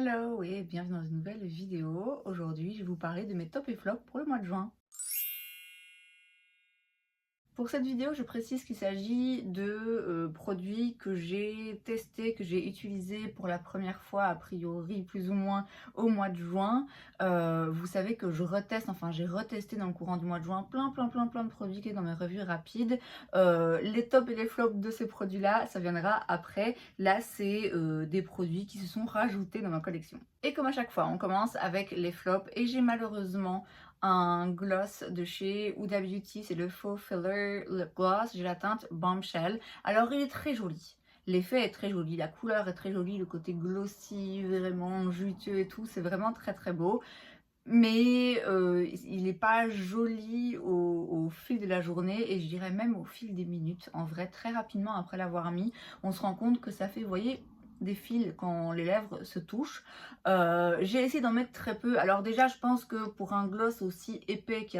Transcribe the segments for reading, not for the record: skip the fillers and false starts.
Hello et bienvenue dans une nouvelle vidéo. Aujourd'hui, je vais vous parler de mes tops et flops pour le mois de juin. Pour cette vidéo, je précise qu'il s'agit de produits que j'ai testés, que j'ai utilisés pour la première fois, a priori plus ou moins au mois de juin. Vous savez que je reteste, enfin j'ai retesté dans le courant du mois de juin plein de produits qui est dans mes revues rapides. Les tops et les flops de ces produits-là, ça viendra après. Là, c'est des produits qui se sont rajoutés dans ma collection. Et comme à chaque fois, on commence avec les flops et j'ai malheureusement un gloss de chez Huda Beauty, c'est le Faux Filler Lip Gloss, j'ai la teinte Bombshell. Alors il est très joli, l'effet est très joli, la couleur est très jolie, le côté glossy, vraiment juteux et tout, c'est vraiment très beau. Mais il n'est pas joli au fil de la journée et je dirais même au fil des minutes. En vrai, très rapidement après l'avoir mis, on se rend compte que ça fait, vous voyez, des fils quand les lèvres se touchent. J'ai essayé d'en mettre très peu. Alors déjà, je pense que pour un gloss aussi épais qui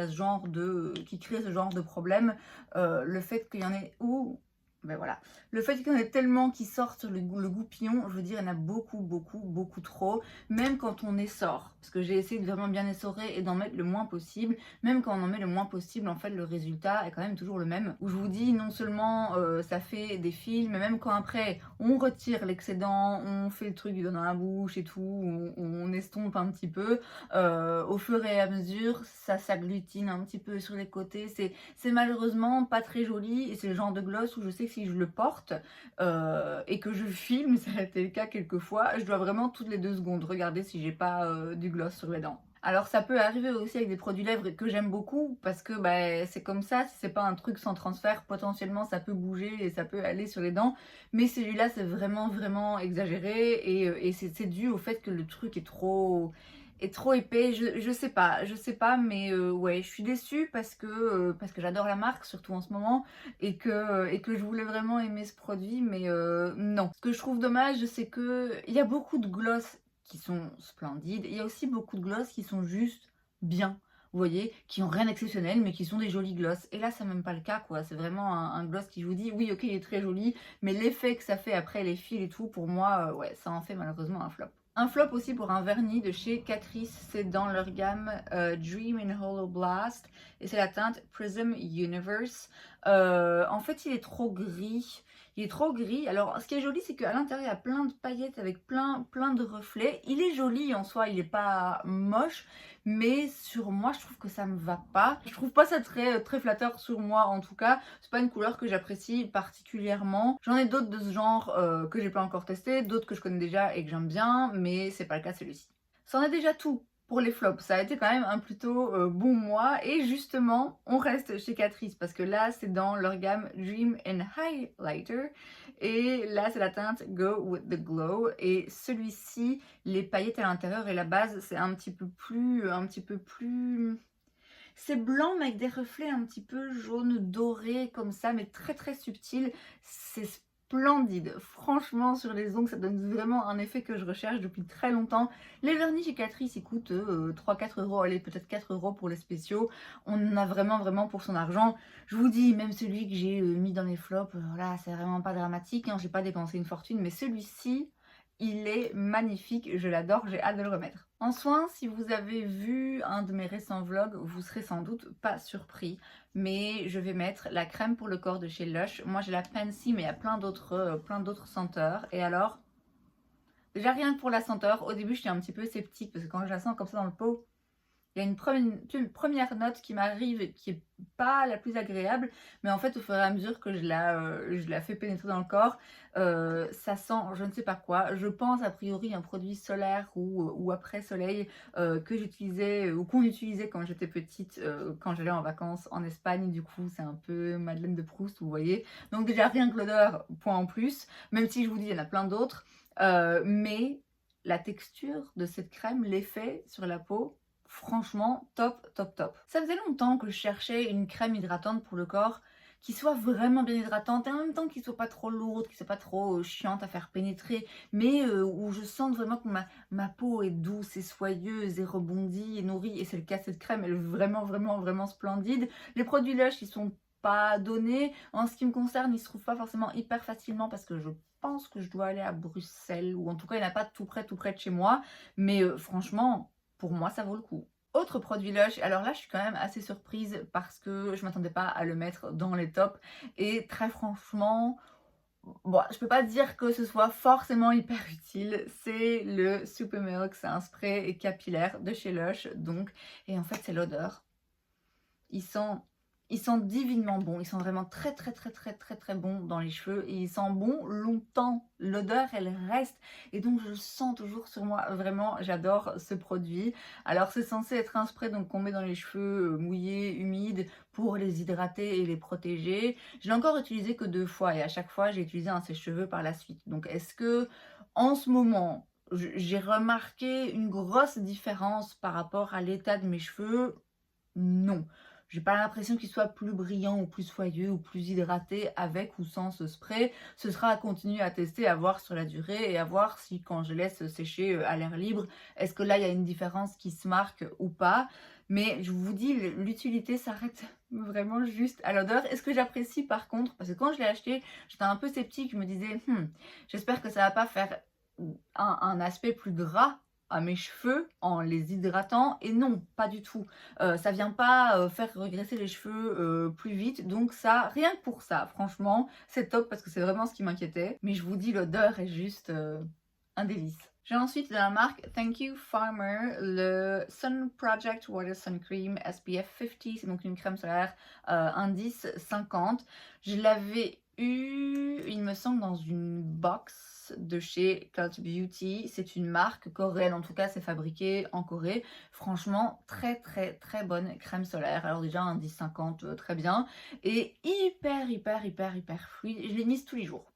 crée ce genre de problème, le fait qu'il y en ait... Ouh, ben voilà. Le fait qu'il y en ait tellement qui sortent le goupillon, je veux dire, il y en a beaucoup trop. Même quand on essore, parce que j'ai essayé de vraiment bien essorer et d'en mettre le moins possible, même quand on en met le moins possible, en fait, le résultat est quand même toujours le même. Où je vous dis, non seulement ça fait des fils, mais même quand après, on retire l'excédent, on fait le truc dans la bouche et tout, on estompe un petit peu, au fur et à mesure, ça s'agglutine un petit peu sur les côtés. C'est malheureusement pas très joli et c'est le genre de gloss où je sais que si je le porte et que je filme, ça a été le cas quelques fois, je dois vraiment toutes les 2 secondes regarder si j'ai pas du gloss sur les dents. Alors ça peut arriver aussi avec des produits lèvres que j'aime beaucoup parce que bah, c'est comme ça, si c'est pas un truc sans transfert, potentiellement ça peut bouger et ça peut aller sur les dents, mais celui-là c'est vraiment exagéré et c'est dû au fait que le truc est trop épais. Je sais pas, mais ouais, je suis déçue parce que j'adore la marque, surtout en ce moment, et que je voulais vraiment aimer ce produit, mais non. Ce que je trouve dommage, c'est que il y a beaucoup de gloss qui sont splendides, il y a aussi beaucoup de gloss qui sont juste bien. Vous voyez, qui ont rien d'exceptionnel, mais qui sont des jolis gloss. Et là, c'est même pas le cas, quoi. C'est vraiment un gloss qui, je vous dis, oui, ok, il est très joli, mais l'effet que ça fait après les fils et tout, pour moi, ouais, ça en fait malheureusement un flop. Un flop aussi pour un vernis de chez Catrice, c'est dans leur gamme Dream in Hollow Blast et c'est la teinte Prism Universe. En fait, il est trop gris. Il est trop gris. Alors, ce qui est joli, c'est qu'à l'intérieur, il y a plein de paillettes avec plein de reflets. Il est joli en soi, il n'est pas moche, mais sur moi, je trouve que ça me va pas. Je trouve pas ça très flatteur sur moi, en tout cas. C'est pas une couleur que j'apprécie particulièrement. J'en ai d'autres de ce genre que j'ai pas encore testé, d'autres que je connais déjà et que j'aime bien, mais c'est pas le cas de celui-ci. C'en est déjà tout pour les flops. Ça a été quand même un plutôt bon mois. Et justement, on reste chez Catrice parce que là, c'est dans leur gamme Dream and Highlighter. Et là, c'est la teinte Go with the Glow. Et celui-ci, les paillettes à l'intérieur et la base, c'est un petit peu plus... C'est blanc mais avec des reflets un petit peu jaune doré comme ça, mais très subtil. C'est splendide. Franchement, sur les ongles, ça donne vraiment un effet que je recherche depuis très longtemps. Les vernis chez Catrice, ils coûtent 3-4 euros, allez, peut-être 4 euros pour les spéciaux. On en a vraiment pour son argent. Je vous dis, même celui que j'ai mis dans les flops, là, c'est vraiment pas dramatique, hein, j'ai pas dépensé une fortune, mais celui-ci, il est magnifique, je l'adore, j'ai hâte de le remettre. En soins, si vous avez vu un de mes récents vlogs, vous serez sans doute pas surpris, mais je vais mettre la crème pour le corps de chez Lush. Moi j'ai la Pansy, mais il y a plein d'autres senteurs. Et alors, déjà rien que pour la senteur, au début j'étais un petit peu sceptique parce que quand je la sens comme ça dans le pot, il y a une première note qui m'arrive qui est pas la plus agréable, mais en fait au fur et à mesure que je la fais pénétrer dans le corps, ça sent je ne sais pas quoi. Je pense a priori un produit solaire ou après soleil que j'utilisais ou qu'on utilisait quand j'étais petite, quand j'allais en vacances en Espagne. Du coup c'est un peu Madeleine de Proust, vous voyez. Donc déjà rien que l'odeur, point en plus, même si je vous dis il y en a plein d'autres, mais la texture de cette crème, l'effet sur la peau, franchement, top. Ça faisait longtemps que je cherchais une crème hydratante pour le corps qui soit vraiment bien hydratante et en même temps qui soit pas trop lourde, qui soit pas trop chiante à faire pénétrer, mais où je sente vraiment que ma peau est douce et soyeuse et rebondie et nourrie. Et c'est le cas de cette crème, elle est vraiment splendide. Les produits Lush, ils sont pas donnés. En ce qui me concerne, ils se trouvent pas forcément hyper facilement parce que je pense que je dois aller à Bruxelles, ou en tout cas il n'y en a pas tout près de chez moi, mais franchement, pour moi ça vaut le coup. Autre produit Lush, alors là je suis quand même assez surprise parce que je m'attendais pas à le mettre dans les tops, et très franchement, bon, je peux pas dire que ce soit forcément hyper utile, c'est le Super Milk, c'est un spray capillaire de chez Lush, donc, et en fait c'est l'odeur. Il sent, il sent divinement bon, il sent vraiment très bon dans les cheveux, et il sent bon longtemps. L'odeur elle reste, et donc je le sens toujours sur moi. Vraiment j'adore ce produit. Alors c'est censé être un spray donc qu'on met dans les cheveux mouillés, humides, pour les hydrater et les protéger. Je l'ai encore utilisé que 2 fois, et à chaque fois j'ai utilisé un sèche-cheveux par la suite. Donc est-ce que en ce moment j'ai remarqué une grosse différence par rapport à l'état de mes cheveux? Non. J'ai pas l'impression qu'il soit plus brillant ou plus soyeux ou plus hydraté avec ou sans ce spray. Ce sera à continuer à tester, à voir sur la durée, et à voir si quand je laisse sécher à l'air libre, est-ce que là il y a une différence qui se marque ou pas. Mais je vous dis, l'utilité s'arrête vraiment juste à l'odeur. Et ce que j'apprécie par contre, parce que quand je l'ai acheté, j'étais un peu sceptique, je me disais, j'espère que ça va pas faire un aspect plus gras à mes cheveux en les hydratant, et non, pas du tout. Ça vient pas faire régresser les cheveux plus vite, donc ça, rien que pour ça, franchement, c'est top, parce que c'est vraiment ce qui m'inquiétait. Mais je vous dis, l'odeur est juste un délice. J'ai ensuite de la marque Thank You Farmer le Sun Project Water Sun Cream SPF 50, c'est donc une crème solaire indice 50. Je l'avais eu, il me semble, dans une box de chez Cult Beauty. C'est une marque coréenne, en tout cas c'est fabriqué en Corée. Franchement très bonne crème solaire. Alors déjà indice 50, très bien, et hyper fluide. Je l'ai mise tous les jours.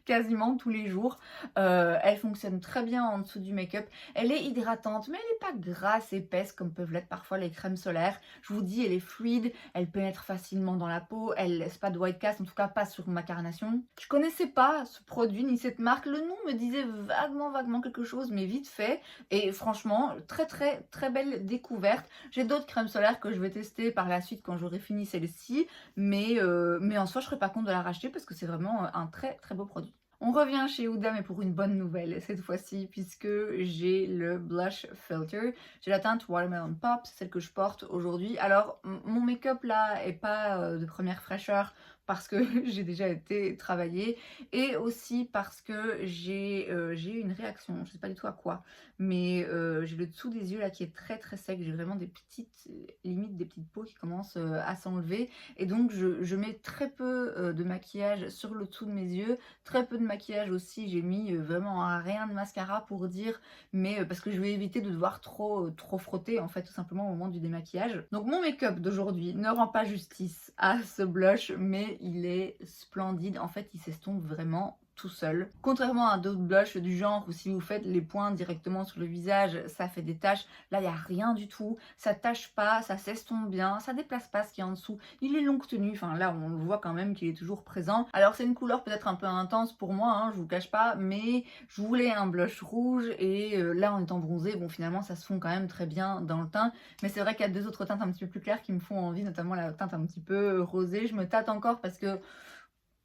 Quasiment tous les jours. Elle fonctionne très bien en dessous du make-up. Elle est hydratante, mais elle n'est pas grasse, épaisse comme peuvent l'être parfois les crèmes solaires. Je vous dis, elle est fluide, elle pénètre facilement dans la peau, elle laisse pas de white cast, en tout cas pas sur ma carnation. Je connaissais pas ce produit ni cette marque. Le nom me disait vaguement quelque chose, mais vite fait. Et franchement, très belle découverte. J'ai d'autres crèmes solaires que je vais tester par la suite quand j'aurai fini celle-ci, mais en soi je serais pas contre de la racheter parce que c'est vraiment un très beau produit. On revient chez Huda, mais pour une bonne nouvelle cette fois-ci, puisque j'ai le Blush Filter. J'ai la teinte Watermelon Pop, c'est celle que je porte aujourd'hui. Alors mon make-up là est pas de première fraîcheur, parce que j'ai déjà été travaillée, et aussi parce que j'ai eu une réaction, je sais pas du tout à quoi, mais j'ai le dessous des yeux là qui est très sec. J'ai vraiment des petites, limite des petites peaux qui commencent à s'enlever, et donc je mets très peu de maquillage sur le dessous de mes yeux, très peu de maquillage aussi. J'ai mis vraiment rien de mascara pour dire, mais parce que je vais éviter de devoir trop frotter en fait, tout simplement au moment du démaquillage. Donc mon make-up d'aujourd'hui ne rend pas justice à ce blush, mais il est splendide. En fait il s'estompe vraiment tout seul. Contrairement à d'autres blushs du genre où si vous faites les points directement sur le visage, ça fait des taches. Là, il n'y a rien du tout. Ça tâche pas, ça s'estompe bien, ça déplace pas ce qu'il y a en dessous. Il est longue tenue, enfin là, on le voit quand même qu'il est toujours présent. Alors, c'est une couleur peut-être un peu intense pour moi, hein, je vous cache pas, mais je voulais un blush rouge, et là, en étant bronzée, bon, finalement, ça se fond quand même très bien dans le teint. Mais c'est vrai qu'il y a deux autres teintes un petit peu plus claires qui me font envie, notamment la teinte un petit peu rosée. Je me tâte encore parce que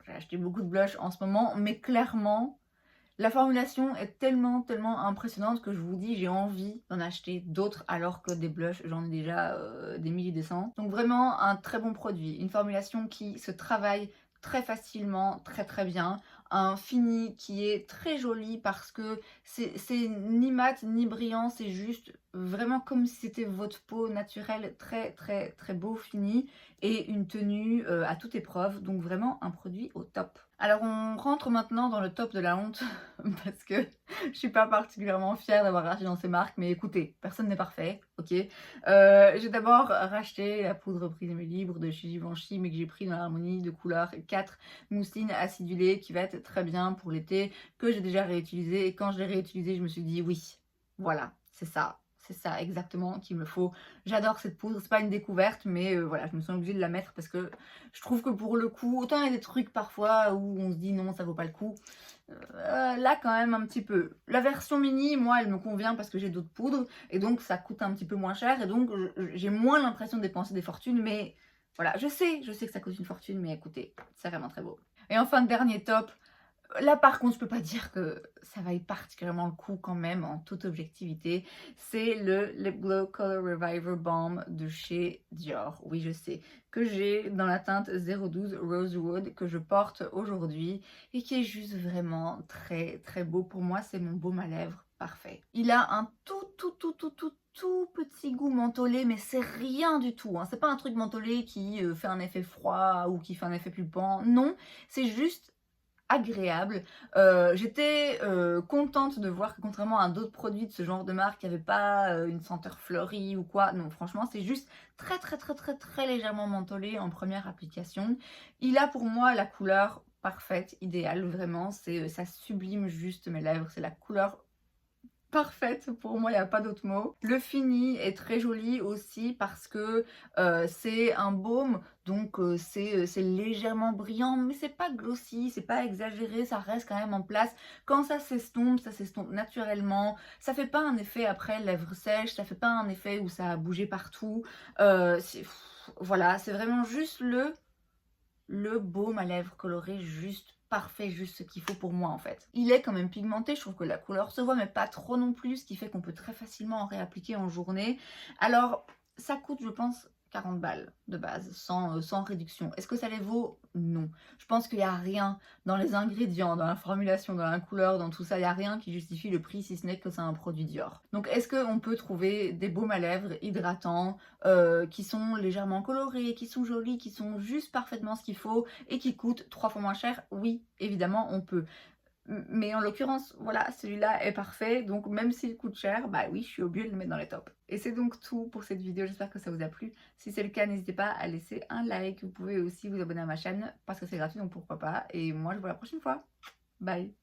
j'ai acheté beaucoup de blush en ce moment, mais clairement, la formulation est tellement impressionnante que je vous dis, j'ai envie d'en acheter d'autres, alors que des blushs, j'en ai déjà des milliers et des cents. Donc vraiment un très bon produit, une formulation qui se travaille très facilement, très bien, un fini qui est très joli parce que c'est ni mat ni brillant, c'est juste vraiment comme si c'était votre peau naturelle, très beau fini, et une tenue à toute épreuve, donc vraiment un produit au top. Alors on rentre maintenant dans le top de la honte parce que je suis pas particulièrement fière d'avoir racheté dans ces marques, mais écoutez, personne n'est parfait, ok. J'ai d'abord racheté la poudre Prisme Libre de chez Givenchy, mais que j'ai pris dans l'harmonie de couleur 4 mousseline acidulée, qui va être très bien pour l'été, que j'ai déjà réutilisé, et quand je l'ai réutilisé, je me suis dit oui, voilà, c'est ça exactement qu'il me faut. J'adore cette poudre, c'est pas une découverte, mais voilà, je me sens obligée de la mettre parce que je trouve que pour le coup, autant il y a des trucs parfois où on se dit non, ça vaut pas le coup, là quand même un petit peu. La version mini, moi, elle me convient parce que j'ai d'autres poudres, et donc ça coûte un petit peu moins cher, et donc j'ai moins l'impression de dépenser des fortunes, mais voilà, je sais que ça coûte une fortune, mais écoutez, c'est vraiment très beau. Et enfin, dernier top, Là, par contre, je peux pas dire que ça vaille particulièrement le coup quand même, en toute objectivité. C'est le Lip Glow Color Reviver Balm de chez Dior. Oui, je sais, que j'ai dans la teinte 012 Rosewood, que je porte aujourd'hui et qui est juste vraiment très, très beau. Pour moi, c'est mon baume à lèvres parfait. Il a un tout petit goût mentholé, mais c'est rien du tout, hein. C'est pas un truc mentholé qui fait un effet froid ou qui fait un effet pulpant. Non, c'est juste agréable. J'étais contente de voir que contrairement à d'autres produits de ce genre de marque, il n'y avait pas une senteur fleurie ou quoi. Non, franchement, c'est juste très légèrement mentholé en première application. Il a pour moi la couleur parfaite, idéale, vraiment. Ça sublime juste mes lèvres. C'est la couleur parfaite, pour moi, il y a pas d'autre mot. Le fini est très joli aussi parce que, c'est un baume, donc c'est légèrement brillant, mais c'est pas glossy, c'est pas exagéré, ça reste quand même en place. Quand ça s'estompe naturellement. Ça fait pas un effet après lèvres sèches, ça fait pas un effet où ça a bougé partout. C'est voilà, c'est vraiment juste le baume à lèvres coloré juste parfait, juste ce qu'il faut pour moi en fait. Il est quand même pigmenté, je trouve que la couleur se voit mais pas trop non plus, ce qui fait qu'on peut très facilement en réappliquer en journée. Alors ça coûte je pense 40 balles de base, sans réduction. Est-ce que ça les vaut? Non. Je pense qu'il n'y a rien dans les ingrédients, dans la formulation, dans la couleur, dans tout ça, il n'y a rien qui justifie le prix si ce n'est que c'est un produit Dior. Donc est-ce qu'on peut trouver des baumes à lèvres hydratants qui sont légèrement colorés, qui sont jolis, qui sont juste parfaitement ce qu'il faut et qui coûtent 3 fois moins cher? Oui, évidemment, on peut. Mais en l'occurrence, voilà, celui-là est parfait, donc même s'il coûte cher, bah oui, je suis obligée de le mettre dans les tops. Et c'est donc tout pour cette vidéo, j'espère que ça vous a plu. Si c'est le cas, n'hésitez pas à laisser un like, vous pouvez aussi vous abonner à ma chaîne parce que c'est gratuit, donc pourquoi pas. Et moi, je vous vois la prochaine fois. Bye!